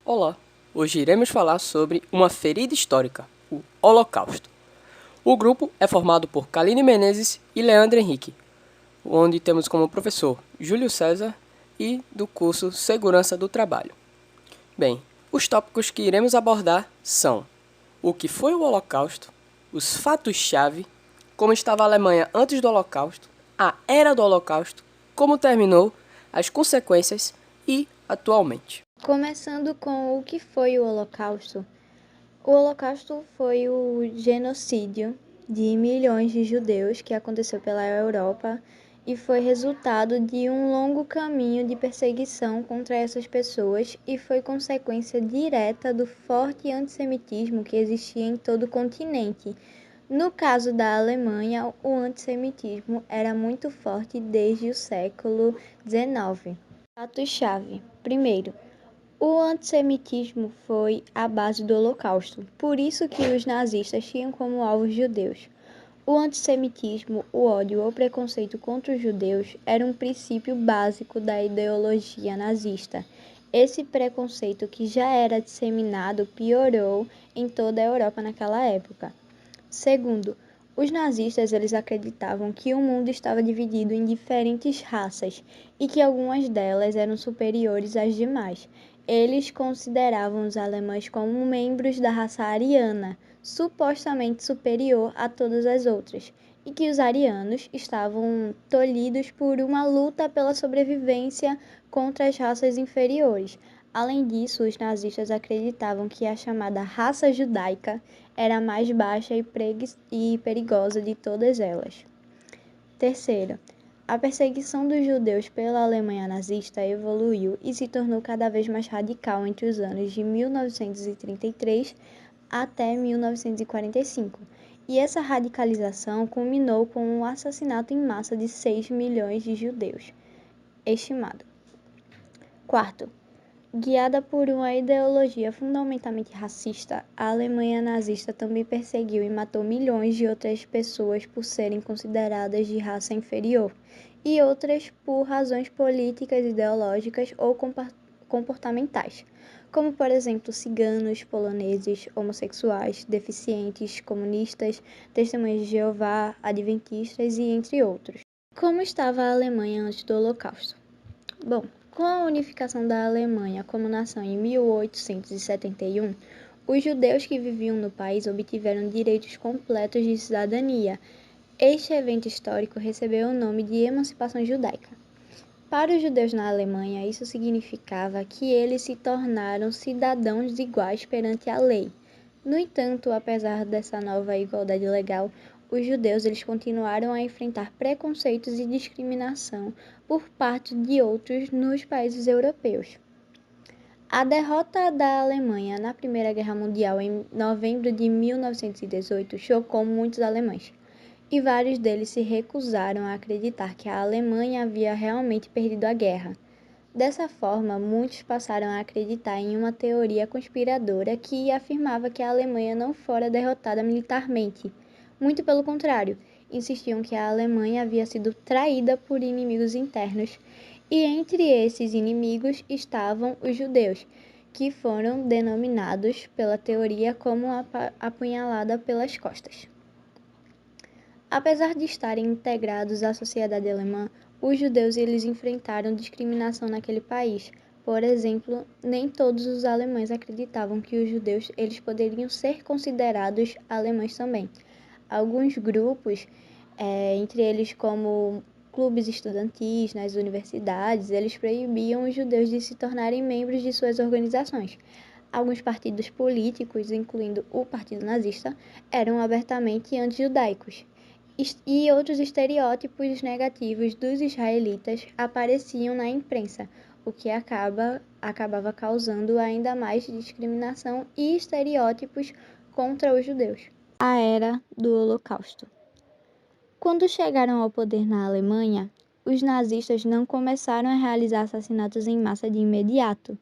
Olá, hoje iremos falar sobre uma ferida histórica, o Holocausto. O grupo é formado por Kaline Menezes e Leandro Henrique, onde temos como professor Júlio César e do curso Segurança do Trabalho. Bem, os tópicos que iremos abordar são o que foi o Holocausto, os fatos-chave, como estava a Alemanha antes do Holocausto, a era do Holocausto, como terminou, as consequências e atualmente. Começando com o que foi o Holocausto. O Holocausto foi o genocídio de milhões de judeus que aconteceu pela Europa e foi resultado de um longo caminho de perseguição contra essas pessoas e foi consequência direta do forte antissemitismo que existia em todo o continente. No caso da Alemanha, o antissemitismo era muito forte desde o século XIX. Fatos-chave. Primeiro, o antissemitismo foi a base do Holocausto, por isso que os nazistas tinham como alvos judeus. O antissemitismo, o ódio ou preconceito contra os judeus era um princípio básico da ideologia nazista. Esse preconceito, que já era disseminado, piorou em toda a Europa naquela época. Segundo, os nazistas eles acreditavam que o mundo estava dividido em diferentes raças e que algumas delas eram superiores às demais. Eles consideravam os alemães como membros da raça ariana, supostamente superior a todas as outras, e que os arianos estavam tolhidos por uma luta pela sobrevivência contra as raças inferiores. Além disso, os nazistas acreditavam que a chamada raça judaica era a mais baixa e perigosa de todas elas. Terceiro, a perseguição dos judeus pela Alemanha nazista evoluiu e se tornou cada vez mais radical entre os anos de 1933 até 1945. E essa radicalização culminou com o assassinato em massa de 6 milhões de judeus, estimado. Quarto, guiada por uma ideologia fundamentalmente racista, a Alemanha nazista também perseguiu e matou milhões de outras pessoas por serem consideradas de raça inferior, e outras por razões políticas, ideológicas ou comportamentais, como por exemplo ciganos, poloneses, homossexuais, deficientes, comunistas, testemunhas de Jeová, adventistas e entre outros. Como estava a Alemanha antes do Holocausto? Bom, com a unificação da Alemanha como nação em 1871, os judeus que viviam no país obtiveram direitos completos de cidadania. Este evento histórico recebeu o nome de Emancipação Judaica. Para os judeus na Alemanha, isso significava que eles se tornaram cidadãos iguais perante a lei. No entanto, apesar dessa nova igualdade legal, os judeus eles continuaram a enfrentar preconceitos e discriminação por parte de outros nos países europeus. A derrota da Alemanha na Primeira Guerra Mundial em novembro de 1918 chocou muitos alemães, e vários deles se recusaram a acreditar que a Alemanha havia realmente perdido a guerra. Dessa forma, muitos passaram a acreditar em uma teoria conspiradora que afirmava que a Alemanha não fora derrotada militarmente. Muito pelo contrário, insistiam que a Alemanha havia sido traída por inimigos internos, e entre esses inimigos estavam os judeus, que foram denominados pela teoria como apunhalada pelas costas. Apesar de estarem integrados à sociedade alemã, os judeus eles enfrentaram discriminação naquele país. Por exemplo, nem todos os alemães acreditavam que os judeus eles poderiam ser considerados alemães também. Alguns grupos, entre eles como clubes estudantis nas universidades, eles proibiam os judeus de se tornarem membros de suas organizações. Alguns partidos políticos, incluindo o Partido Nazista, eram abertamente anti-judaicos. E outros estereótipos negativos dos israelitas apareciam na imprensa, o que acabava causando ainda mais discriminação e estereótipos contra os judeus. A Era do Holocausto. Quando chegaram ao poder na Alemanha, os nazistas não começaram a realizar assassinatos em massa de imediato.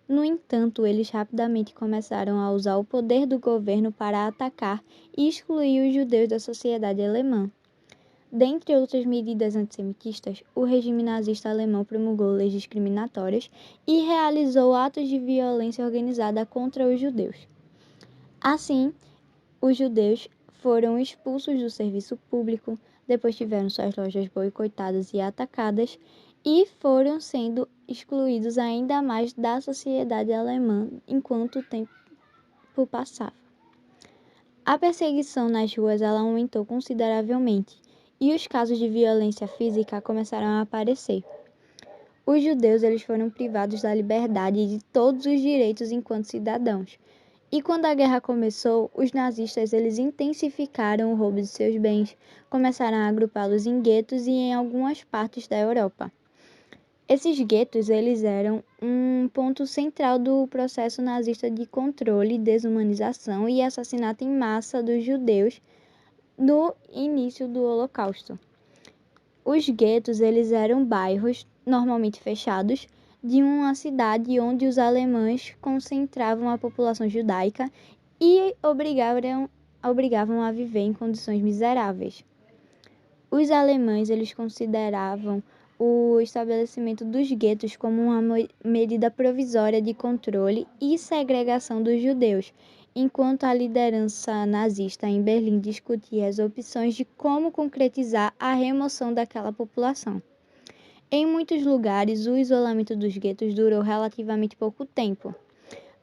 No entanto, eles rapidamente começaram a usar o poder do governo para atacar e excluir os judeus da sociedade alemã. Dentre outras medidas antissemitistas, o regime nazista alemão promulgou leis discriminatórias e realizou atos de violência organizada contra os judeus. Assim, os judeus foram expulsos do serviço público, depois tiveram suas lojas boicotadas e atacadas, e foram sendo excluídos ainda mais da sociedade alemã enquanto o tempo passava. A perseguição nas ruas ela aumentou consideravelmente e os casos de violência física começaram a aparecer. Os judeus eles foram privados da liberdade e de todos os direitos enquanto cidadãos. E quando a guerra começou, os nazistas eles intensificaram o roubo de seus bens, começaram a agrupá-los em guetos e em algumas partes da Europa. Esses guetos eles eram um ponto central do processo nazista de controle, desumanização e assassinato em massa dos judeus no início do Holocausto. Os guetos eles eram bairros, normalmente fechados, de uma cidade onde os alemães concentravam a população judaica e obrigavam a viver em condições miseráveis. Os alemães eles consideravam o estabelecimento dos guetos como uma medida provisória de controle e segregação dos judeus, enquanto a liderança nazista em Berlim discutia as opções de como concretizar a remoção daquela população. Em muitos lugares, o isolamento dos guetos durou relativamente pouco tempo.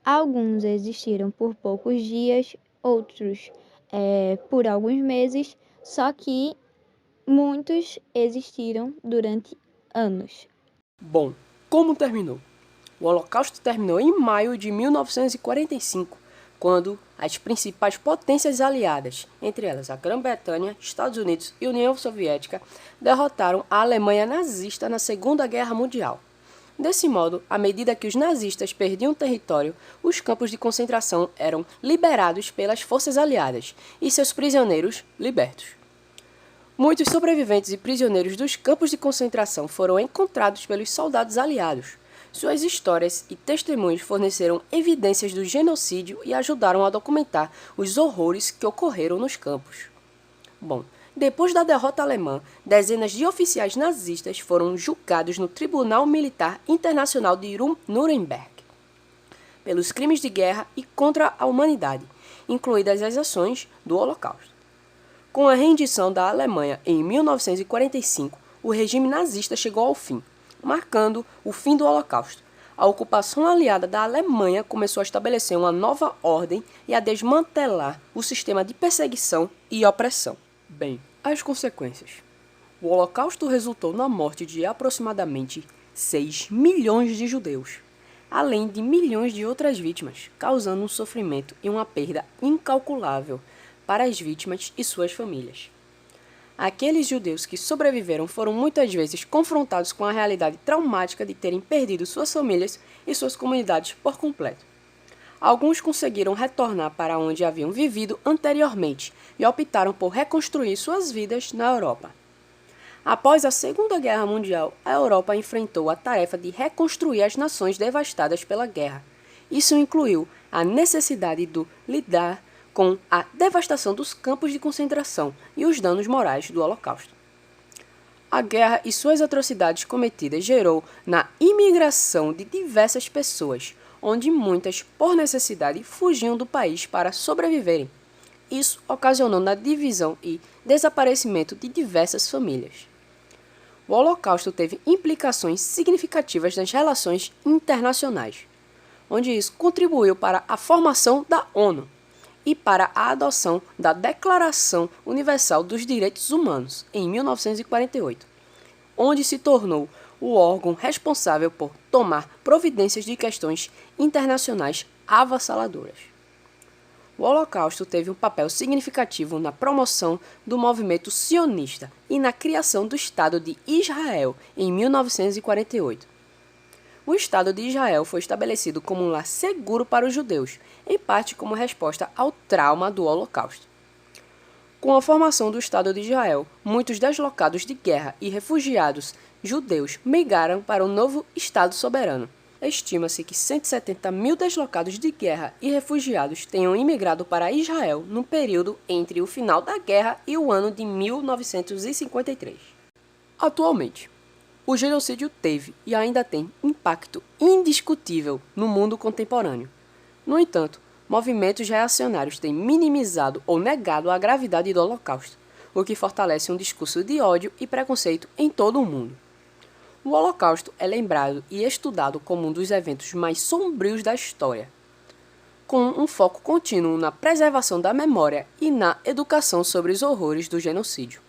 Alguns existiram por poucos dias, outros por alguns meses, só que muitos existiram durante anos. Bom, como terminou? O Holocausto terminou em maio de 1945, quando as principais potências aliadas, entre elas a Grã-Bretanha, Estados Unidos e União Soviética, derrotaram a Alemanha nazista na Segunda Guerra Mundial. Desse modo, à medida que os nazistas perdiam território, os campos de concentração eram liberados pelas forças aliadas e seus prisioneiros libertos. Muitos sobreviventes e prisioneiros dos campos de concentração foram encontrados pelos soldados aliados. Suas histórias e testemunhos forneceram evidências do genocídio e ajudaram a documentar os horrores que ocorreram nos campos. Bom, depois da derrota alemã, dezenas de oficiais nazistas foram julgados no Tribunal Militar Internacional de Nuremberg pelos crimes de guerra e contra a humanidade, incluídas as ações do Holocausto. Com a rendição da Alemanha em 1945, o regime nazista chegou ao fim, marcando o fim do Holocausto. A ocupação aliada da Alemanha começou a estabelecer uma nova ordem e a desmantelar o sistema de perseguição e opressão. Bem, as consequências. O Holocausto resultou na morte de aproximadamente 6 milhões de judeus, além de milhões de outras vítimas, causando um sofrimento e uma perda incalculável para as vítimas e suas famílias. Aqueles judeus que sobreviveram foram muitas vezes confrontados com a realidade traumática de terem perdido suas famílias e suas comunidades por completo. Alguns conseguiram retornar para onde haviam vivido anteriormente e optaram por reconstruir suas vidas na Europa. Após a Segunda Guerra Mundial, a Europa enfrentou a tarefa de reconstruir as nações devastadas pela guerra. Isso incluiu a necessidade de lidar com a devastação dos campos de concentração e os danos morais do Holocausto. A guerra e suas atrocidades cometidas gerou na imigração de diversas pessoas, onde muitas, por necessidade, fugiam do país para sobreviverem. Isso ocasionou na divisão e desaparecimento de diversas famílias. O Holocausto teve implicações significativas nas relações internacionais, onde isso contribuiu para a formação da ONU e para a adoção da Declaração Universal dos Direitos Humanos, em 1948, onde se tornou o órgão responsável por tomar providências de questões internacionais avassaladoras. O Holocausto teve um papel significativo na promoção do movimento sionista e na criação do Estado de Israel, em 1948. O Estado de Israel foi estabelecido como um lar seguro para os judeus, em parte como resposta ao trauma do Holocausto. Com a formação do Estado de Israel, muitos deslocados de guerra e refugiados judeus migraram para o novo Estado soberano. estima-se que 170 mil deslocados de guerra e refugiados tenham imigrado para Israel no período entre o final da guerra e o ano de 1953. Atualmente, o genocídio teve e ainda tem impacto indiscutível no mundo contemporâneo. No entanto, movimentos reacionários têm minimizado ou negado a gravidade do Holocausto, o que fortalece um discurso de ódio e preconceito em todo o mundo. O Holocausto é lembrado e estudado como um dos eventos mais sombrios da história, com um foco contínuo na preservação da memória e na educação sobre os horrores do genocídio.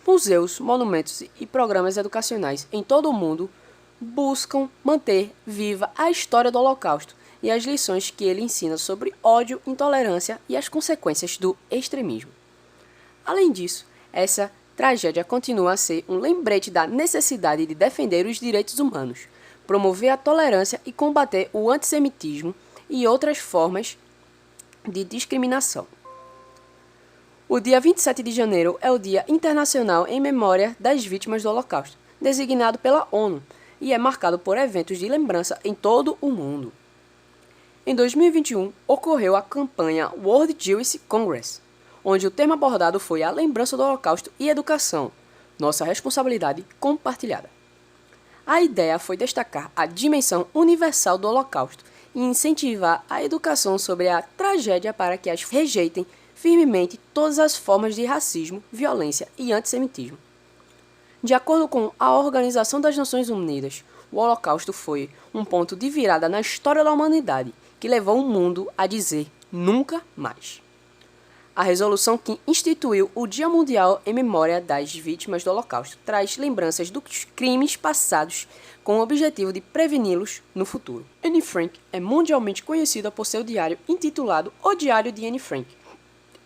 Museus, monumentos e programas educacionais em todo o mundo buscam manter viva a história do Holocausto e as lições que ele ensina sobre ódio, intolerância e as consequências do extremismo. Além disso, essa tragédia continua a ser um lembrete da necessidade de defender os direitos humanos, promover a tolerância e combater o antissemitismo e outras formas de discriminação. O dia 27 de janeiro é o Dia Internacional em Memória das Vítimas do Holocausto, designado pela ONU, e é marcado por eventos de lembrança em todo o mundo. Em 2021, ocorreu a campanha World Jewish Congress, onde o tema abordado foi a lembrança do Holocausto e educação, nossa responsabilidade compartilhada. A ideia foi destacar a dimensão universal do Holocausto e incentivar a educação sobre a tragédia para que as rejeitem firmemente todas as formas de racismo, violência e antissemitismo. De acordo com a Organização das Nações Unidas, o Holocausto foi um ponto de virada na história da humanidade que levou o mundo a dizer nunca mais. A resolução que instituiu o Dia Mundial em Memória das Vítimas do Holocausto traz lembranças dos crimes passados com o objetivo de preveni-los no futuro. Anne Frank é mundialmente conhecida por seu diário intitulado O Diário de Anne Frank.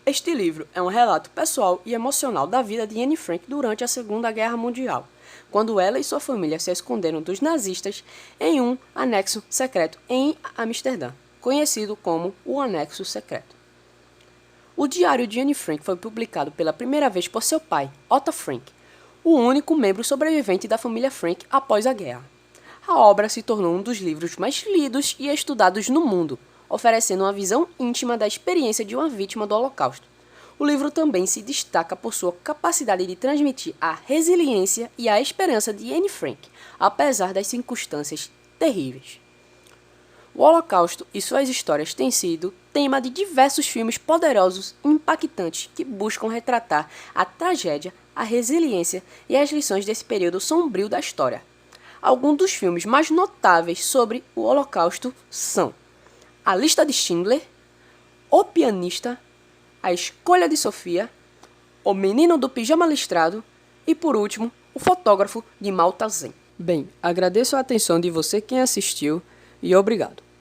Este livro é um relato pessoal e emocional da vida de Anne Frank durante a Segunda Guerra Mundial, quando ela e sua família se esconderam dos nazistas em um anexo secreto em Amsterdã, conhecido como o Anexo Secreto. O diário de Anne Frank foi publicado pela primeira vez por seu pai, Otto Frank, o único membro sobrevivente da família Frank após a guerra. A obra se tornou um dos livros mais lidos e estudados no mundo, oferecendo uma visão íntima da experiência de uma vítima do Holocausto. O livro também se destaca por sua capacidade de transmitir a resiliência e a esperança de Anne Frank, apesar das circunstâncias terríveis. O Holocausto e suas histórias têm sido tema de diversos filmes poderosos e impactantes que buscam retratar a tragédia, a resiliência e as lições desse período sombrio da história. Alguns dos filmes mais notáveis sobre o Holocausto são A Lista de Schindler, O Pianista, A Escolha de Sofia, O Menino do Pijama Listrado e, por último, O Fotógrafo de Malta Zen. Bem, agradeço a atenção de você quem assistiu e obrigado.